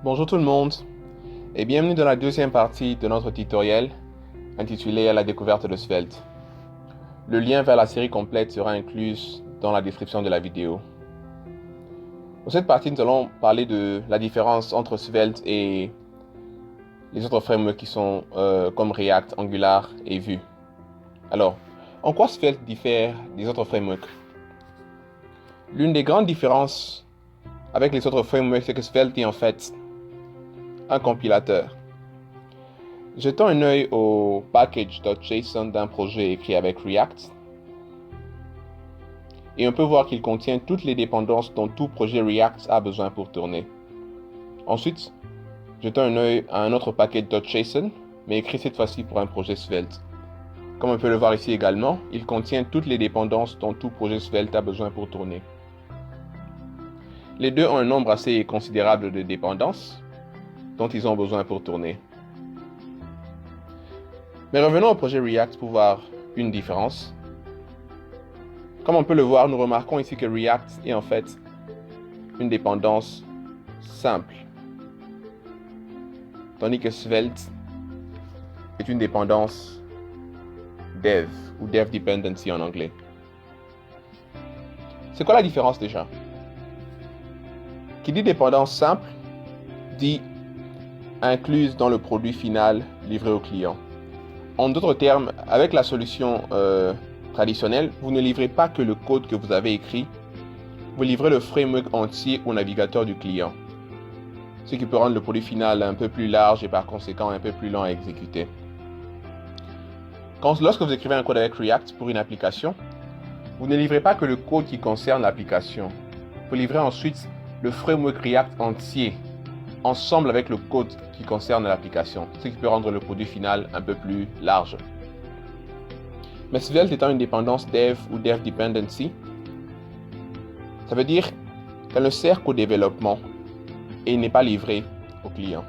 Bonjour tout le monde et bienvenue dans la deuxième partie de notre tutoriel intitulé « À la découverte de Svelte ». Le lien vers la série complète sera inclus dans la description de la vidéo. Dans cette partie, nous allons parler de la différence entre Svelte et les autres frameworks qui sont comme React, Angular et Vue. Alors, en quoi Svelte diffère des autres frameworks? L'une des grandes différences avec les autres frameworks, c'est que Svelte est en fait un compilateur. Jetons un œil au package.json d'un projet écrit avec React et on peut voir qu'il contient toutes les dépendances dont tout projet React a besoin pour tourner. Ensuite, jetons un œil à un autre package.json, mais écrit cette fois-ci pour un projet Svelte. Comme on peut le voir ici également, il contient toutes les dépendances dont tout projet Svelte a besoin pour tourner. Les deux ont un nombre assez considérable de dépendances dont ils ont besoin pour tourner. Mais revenons au projet React pour voir une différence. Comme on peut le voir, nous remarquons ici que React est en fait une dépendance simple, tandis que Svelte est une dépendance dev ou dev dependency en anglais. C'est quoi la différence déjà? Qui dit dépendance simple dit incluse dans le produit final livré au client. En d'autres termes, avec la solution traditionnelle, vous ne livrez pas que le code que vous avez écrit, vous livrez le framework entier au navigateur du client, ce qui peut rendre le produit final un peu plus large et par conséquent un peu plus lent à exécuter. Lorsque vous écrivez un code avec React pour une application, vous ne livrez pas que le code qui concerne l'application, vous livrez ensuite le framework React entier, ensemble avec le code qui concerne l'application, ce qui peut rendre le produit final un peu plus large. Mais Svelte étant une dépendance dev ou dev dependency, ça veut dire qu'elle ne sert qu'au développement et n'est pas livrée au client.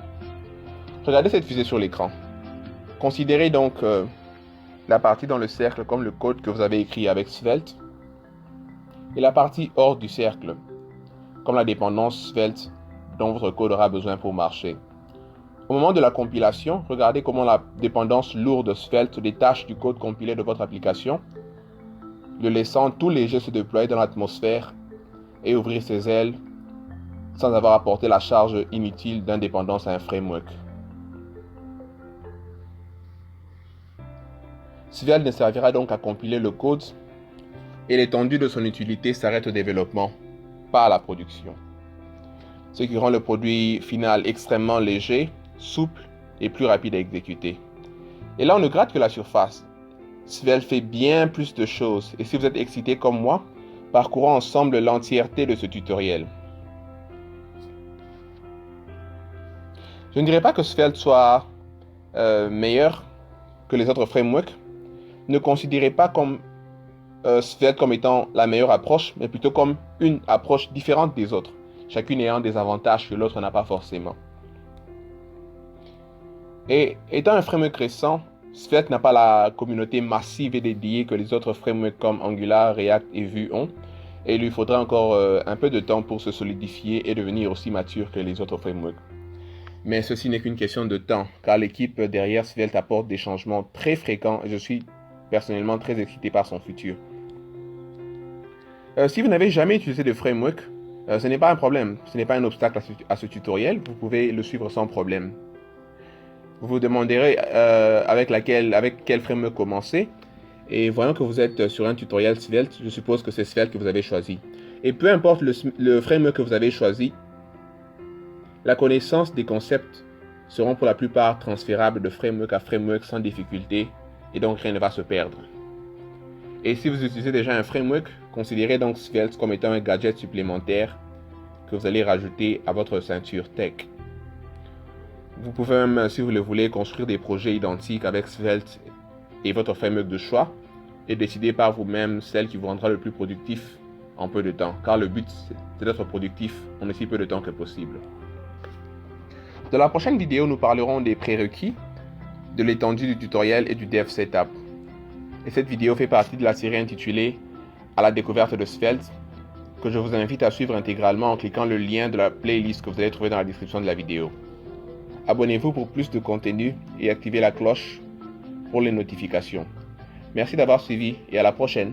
Regardez cette fusée sur l'écran. Considérez donc la partie dans le cercle comme le code que vous avez écrit avec Svelte et la partie hors du cercle comme la dépendance Svelte dont votre code aura besoin pour marcher. Au moment de la compilation, regardez comment la dépendance lourde Svelte se détache du code compilé de votre application, le laissant tout léger se déployer dans l'atmosphère et ouvrir ses ailes sans avoir apporté la charge inutile d'indépendance à un framework. Svelte ne servira donc à compiler le code et l'étendue de son utilité s'arrête au développement, pas à la production. Ce qui rend le produit final extrêmement léger, souple et plus rapide à exécuter. Et là, on ne gratte que la surface. Svelte fait bien plus de choses. Et si vous êtes excité comme moi, parcourons ensemble l'entièreté de ce tutoriel. Je ne dirais pas que Svelte soit meilleur que les autres frameworks. Ne considérez pas Svelte comme étant la meilleure approche, mais plutôt comme une approche différente des autres, chacune ayant des avantages que l'autre n'a pas forcément. Et étant un framework récent, Svelte n'a pas la communauté massive et dédiée que les autres frameworks comme Angular, React et Vue ont, et il lui faudra encore un peu de temps pour se solidifier et devenir aussi mature que les autres frameworks. Mais ceci n'est qu'une question de temps, car l'équipe derrière Svelte apporte des changements très fréquents et je suis personnellement très excité par son futur. Si vous n'avez jamais utilisé de framework, ce n'est pas un problème, ce n'est pas un obstacle à ce tutoriel, vous pouvez le suivre sans problème. Vous vous demanderez avec quel framework commencer, et voyant que vous êtes sur un tutoriel Svelte, je suppose que c'est Svelte que vous avez choisi. Et peu importe le framework que vous avez choisi, la connaissance des concepts seront pour la plupart transférables de framework à framework sans difficulté, et donc rien ne va se perdre. Et si vous utilisez déjà un framework, considérez donc Svelte comme étant un gadget supplémentaire que vous allez rajouter à votre ceinture tech. Vous pouvez même, si vous le voulez, construire des projets identiques avec Svelte et votre framework de choix et décider par vous-même celle qui vous rendra le plus productif en peu de temps, car le but c'est d'être productif en aussi peu de temps que possible. Dans la prochaine vidéo, nous parlerons des prérequis, de l'étendue du tutoriel et du dev setup. Et cette vidéo fait partie de la série intitulée « À la découverte de Svelte ». que je vous invite à suivre intégralement en cliquant le lien de la playlist que vous allez trouver dans la description de la vidéo. Abonnez-vous pour plus de contenu et activez la cloche pour les notifications. Merci d'avoir suivi et à la prochaine.